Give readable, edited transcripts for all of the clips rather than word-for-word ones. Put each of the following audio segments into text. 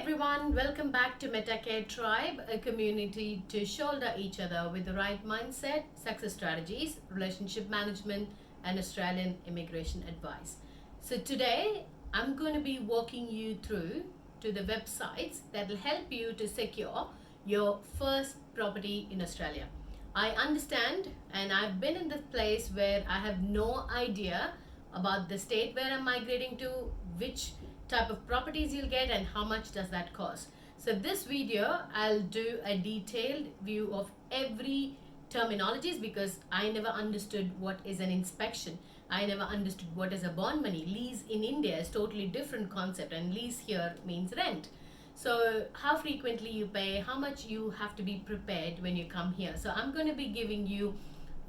everyone, welcome back to MetaCare Tribe, a community to shoulder each other with the right mindset, success strategies, relationship management, and Australian immigration advice. So today, I'm going to be walking you through to the websites that will help you to secure your first property in Australia. I understand, and I've been in this place where I have no idea about the state where I'm migrating to, which type of properties you'll get, and how much does that cost. So this video, I'll do a detailed view of every terminologies because I never understood what is an inspection. I never understood what is a bond money. Lease in India is totally different concept, and lease here means rent. So how frequently you pay, how much you have to be prepared when you come here. So I'm going to be giving you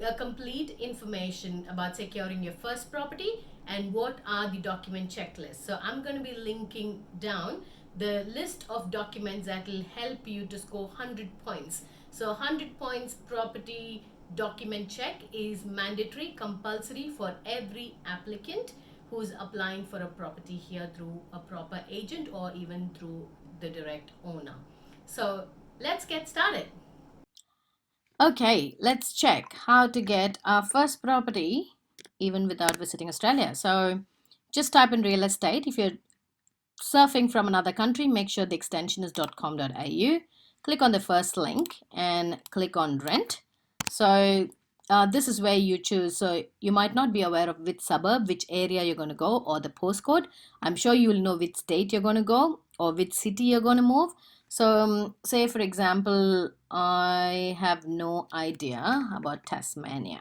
a complete information about securing your first property and what are the document checklists. So I'm going to be linking down the list of documents that will help you to score 100 points. So 100 points property document check is mandatory, compulsory for every applicant who's applying for a property here through a proper agent or even through the direct owner. So let's get started. Okay, let's check how to get our first property even without visiting Australia. So just type in real estate. If you're surfing from another country, make sure the extension is .com.au. Click on the first link and click on rent. So this is where you choose. So you might not be aware of which suburb, which area you're going to go, or the postcode. I'm sure you will know which state you're going to go or which city you're going to move. So say for example, I have no idea about Tasmania.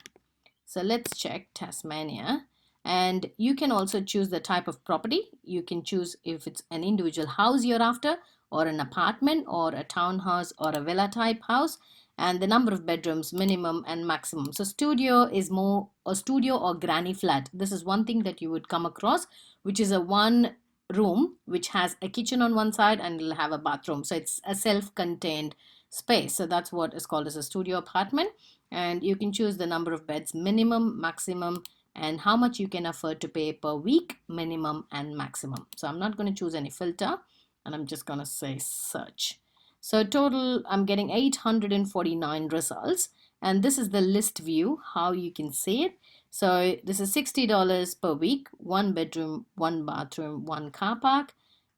So let's check Tasmania. And you can also choose the type of property. You can choose if it's an individual house you're after, or an apartment, or a townhouse, or a villa type house, and the number of bedrooms, minimum and maximum. So studio is more a studio or granny flat. This is one thing that you would come across, which is a one room which has a kitchen on one side and it'll have a bathroom. So it's a self-contained space. So that's what is called as a studio apartment. And you can choose the number of beds, minimum, maximum, and how much you can afford to pay per week, minimum and maximum. So I'm not going to choose any filter, and I'm just going to say search. So total, I'm getting 849 results, and this is the list view, how you can see it. So this is $60 per week, one bedroom, one bathroom, one car park,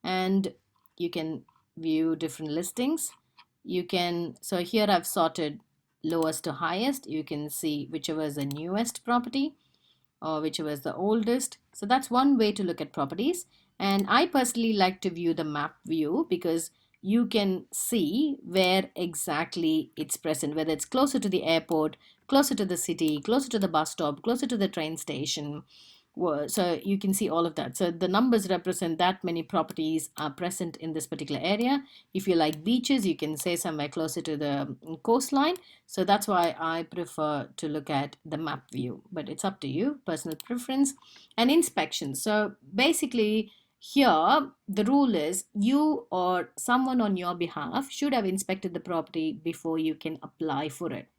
and you can view different listings. You can, so here I've sorted lowest to highest. You can see whichever is the newest property or whichever is the oldest. So that's one way to look at properties. And I personally like to view the map view because you can see where exactly it's present, whether it's closer to the airport, closer to the city, closer to the bus stop, closer to the train station. So you can see all of that. So the numbers represent that many properties are present in this particular area. If you like beaches, you can say somewhere closer to the coastline. So that's why I prefer to look at the map view, but it's up to you, personal preference. And inspection. So basically here the rule is you or someone on your behalf should have inspected the property before you can apply for it.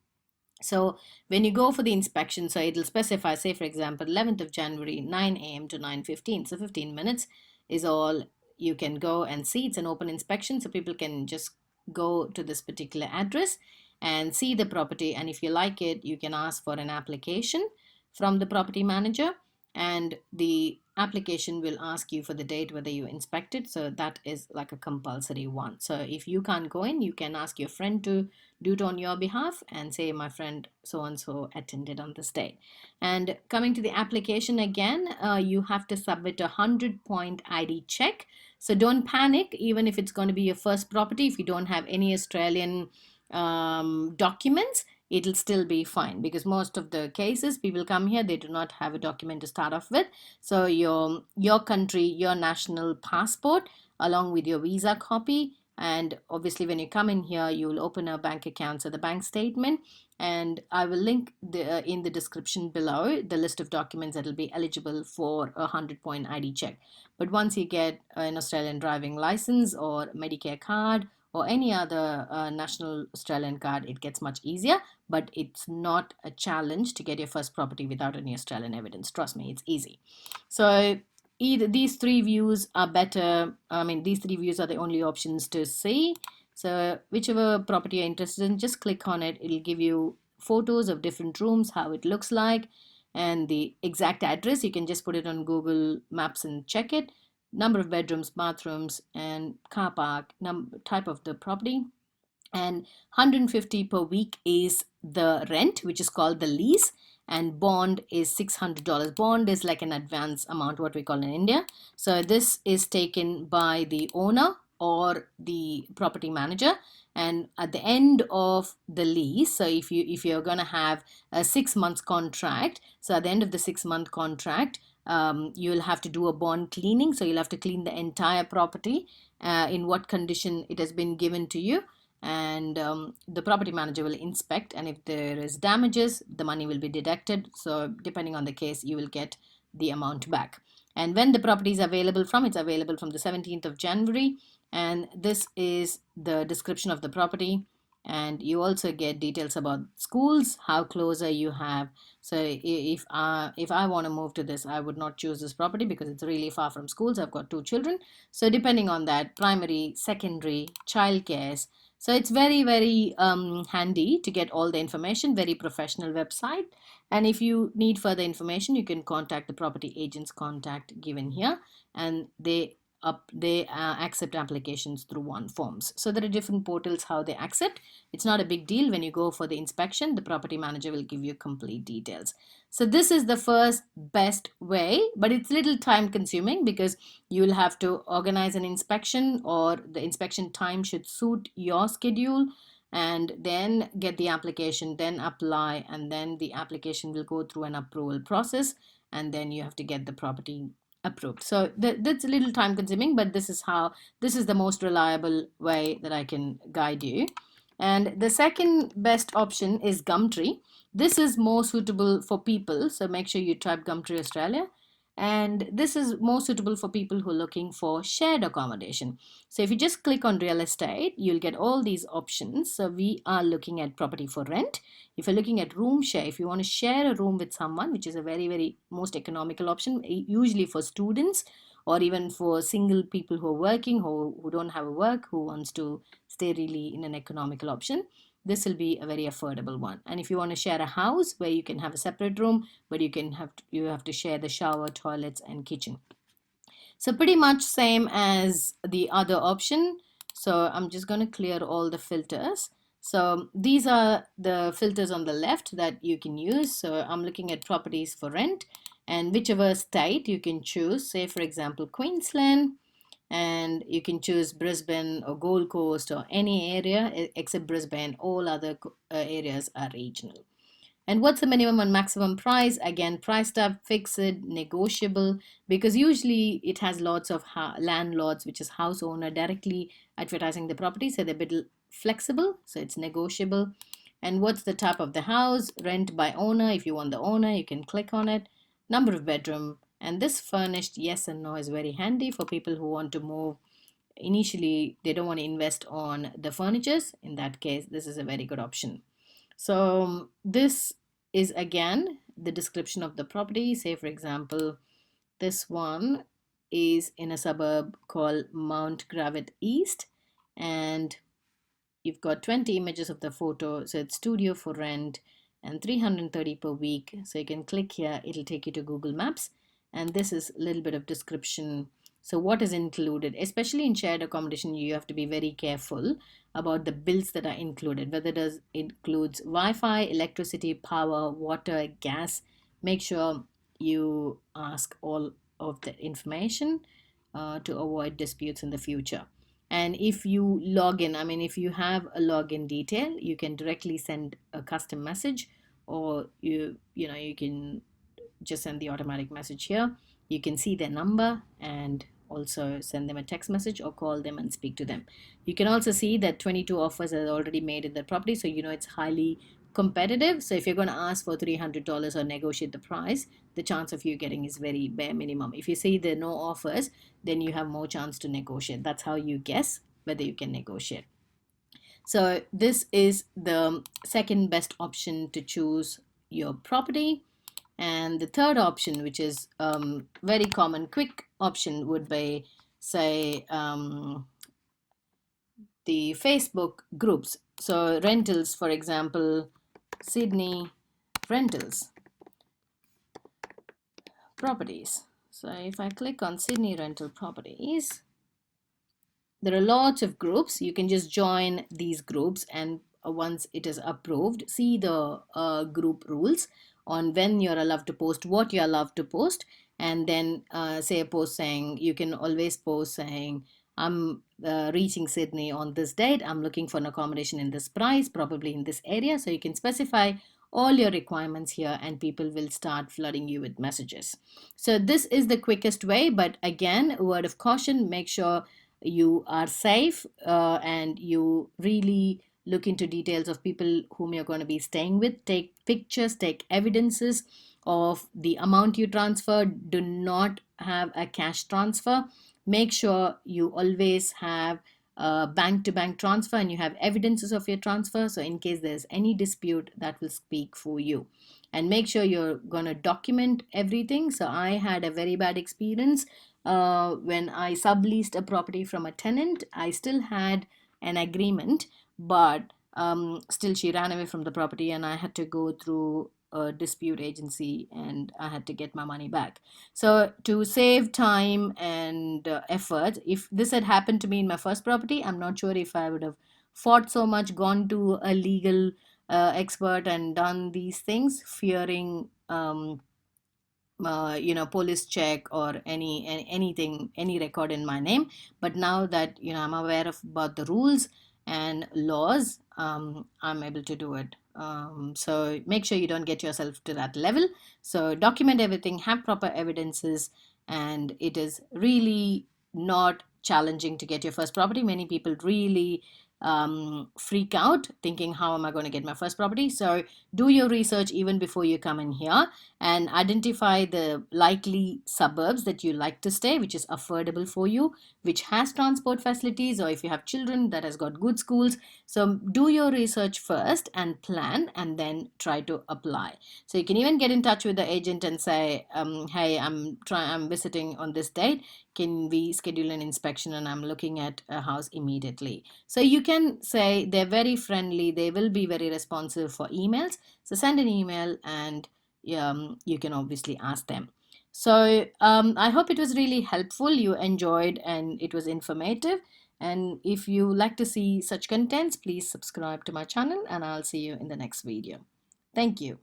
So when you go for the inspection, so it'll specify, say for example, 11th of January, 9 a.m. to 9:15. So 15 minutes is all you can go and see. It's an open inspection, so people can just go to this particular address and see the property. And if you like it, you can ask for an application from the property manager, and the application will ask you for the date whether you inspected. So that is like a compulsory one. So if you can't go in, you can ask your friend to do it on your behalf and say my friend so and so attended on this day. And coming to the application again, you have to submit a 100-point ID check. So don't panic, even if it's going to be your first property. If you don't have any Australian documents, it'll still be fine, because most of the cases people come here, they do not have a document to start off with. So your country, your national passport along with your visa copy, and obviously when you come in here you will open a bank account, so the bank statement. And I will link in the description below the list of documents that will be eligible for a 100-point ID check. But once you get an Australian driving license or Medicare card or any other national Australian card, it gets much easier. But it's not a challenge to get your first property without any Australian evidence. Trust me, it's easy. So either these three views are better. I mean, these three views are the only options to see. So whichever property you're interested in, just click on it. It'll give you photos of different rooms, how it looks like, and the exact address. You can just put it on Google Maps and check it. Number of bedrooms, bathrooms, and car park, type of the property. And 150 per week is the rent, which is called the lease, and bond is $600. Bond is like an advance amount, what we call in India. So this is taken by the owner or the property manager, and at the end of the lease, so if you're going to have a 6 months contract, so at the end of the 6 month contract, you'll have to do a bond cleaning. So you'll have to clean the entire property, in what condition it has been given to you, and the property manager will inspect, and if there is damages, the money will be deducted. So depending on the case, you will get the amount back. And when the property is available from, it's available from the 17th of January, and this is the description of the property. And you also get details about schools, how closer you have. So if I want to move to this, I would not choose this property because it's really far from schools. I've got two children, so depending on that, primary, secondary, childcare. So it's very, very handy to get all the information, very professional website. And if you need further information, you can contact the property agent's contact given here, and they accept applications through one forms. So there are different portals how they accept. It's not a big deal. When you go for the inspection, the property manager will give you complete details. So this is the first best way, but it's little time consuming because you will have to organize an inspection, or the inspection time should suit your schedule, and then get the application, then apply, and then the application will go through an approval process, and then you have to get the property approved. So that's a little time consuming, but this is the most reliable way that I can guide you. And the second best option is Gumtree. This is more suitable for people, so make sure you type Gumtree Australia. And this is more suitable for people who are looking for shared accommodation. So if you just click on real estate, you'll get all these options. So we are looking at property for rent. If you're looking at room share, if you want to share a room with someone, which is a very, very most economical option, usually for students or even for single people who are working, who don't have a work, who wants to stay really in an economical option, this will be a very affordable one. And if you want to share a house where you can have a separate room, but you have to share the shower, toilets, and kitchen. So pretty much same as the other option. So I'm just going to clear all the filters. So these are the filters on the left that you can use. So I'm looking at properties for rent, and whichever state you can choose, say for example Queensland, and you can choose Brisbane or Gold Coast or any area except Brisbane. All other areas are regional. And what's the minimum and maximum price? Again, price tab, fixed, negotiable, because usually it has lots of landlords, which is house owner, directly advertising the property. So they're a bit flexible, so it's negotiable. And what's the type of the house? Rent by owner. If you want the owner, you can click on it. Number of bedroom. And this furnished yes and no is very handy for people who want to move. Initially, they don't want to invest on the furnitures. In that case, this is a very good option. So this is again the description of the property. Say for example, this one is in a suburb called Mount Gravatt East, and you've got 20 images of the photo. So it's studio for rent and 330 per week. So you can click here, it'll take you to Google Maps, and this is a little bit of description. So what is included, especially in shared accommodation, you have to be very careful about the bills that are included, whether it includes Wi-Fi, electricity, power, water, gas. Make sure you ask all of the information to avoid disputes in the future. And if you log in, I mean, if you have a login detail, you can directly send a custom message, or you can just send the automatic message here. You can see their number and also send them a text message or call them and speak to them. You can also see that 22 offers are already made in the property, so it's highly competitive. So if you're going to ask for $300 or negotiate the price, the chance of you getting is very bare minimum. If you see there are no offers, then you have more chance to negotiate. That's how you guess whether you can negotiate. So this is the second best option to choose your property. And the third option, which is very common, quick option, would be, say, the Facebook groups. So rentals, for example, Sydney rentals properties. So if I click on Sydney rental properties, there are lots of groups. You can just join these groups, and once it is approved, see the group rules on when you're allowed to post, what you're allowed to post, and then say a post saying, you can always post saying, I'm reaching Sydney on this date, I'm looking for an accommodation in this price, probably in this area. So you can specify all your requirements here, and people will start flooding you with messages. So this is the quickest way, but again, a word of caution, make sure you are safe, and you really look into details of people whom you're going to be staying with. Take pictures, take evidences of the amount you transfer. Do not have a cash transfer. Make sure you always have a bank to bank transfer, and you have evidences of your transfer, so in case there's any dispute, that will speak for you. And make sure you're going to document everything. So I had a very bad experience when I subleased a property from a tenant. I still had an agreement, but still she ran away from the property, and I had to go through a dispute agency, and I had to get my money back. So to save time and effort, if this had happened to me in my first property, I'm not sure if I would have fought so much, gone to a legal expert and done these things, fearing police check or anything, any record in my name. But now that I'm aware of about the rules and laws, I'm able to do it. So make sure you don't get yourself to that level. So document everything, have proper evidences, and it is really not challenging to get your first property. Many people really freak out thinking, how am I going to get my first property? So do your research even before you come in here, and identify the likely suburbs that you like to stay, which is affordable for you, which has transport facilities, or if you have children, that has got good schools. So do your research first and plan, and then try to apply. So you can even get in touch with the agent and say, hey, I'm visiting on this date, can we schedule an inspection, and I'm looking at a house immediately. So you can say, they're very friendly, they will be very responsive for emails. So send an email, and you can obviously ask them. So I hope it was really helpful, you enjoyed, and it was informative. And if you like to see such contents, please subscribe to my channel, and I'll see you in the next video. Thank you.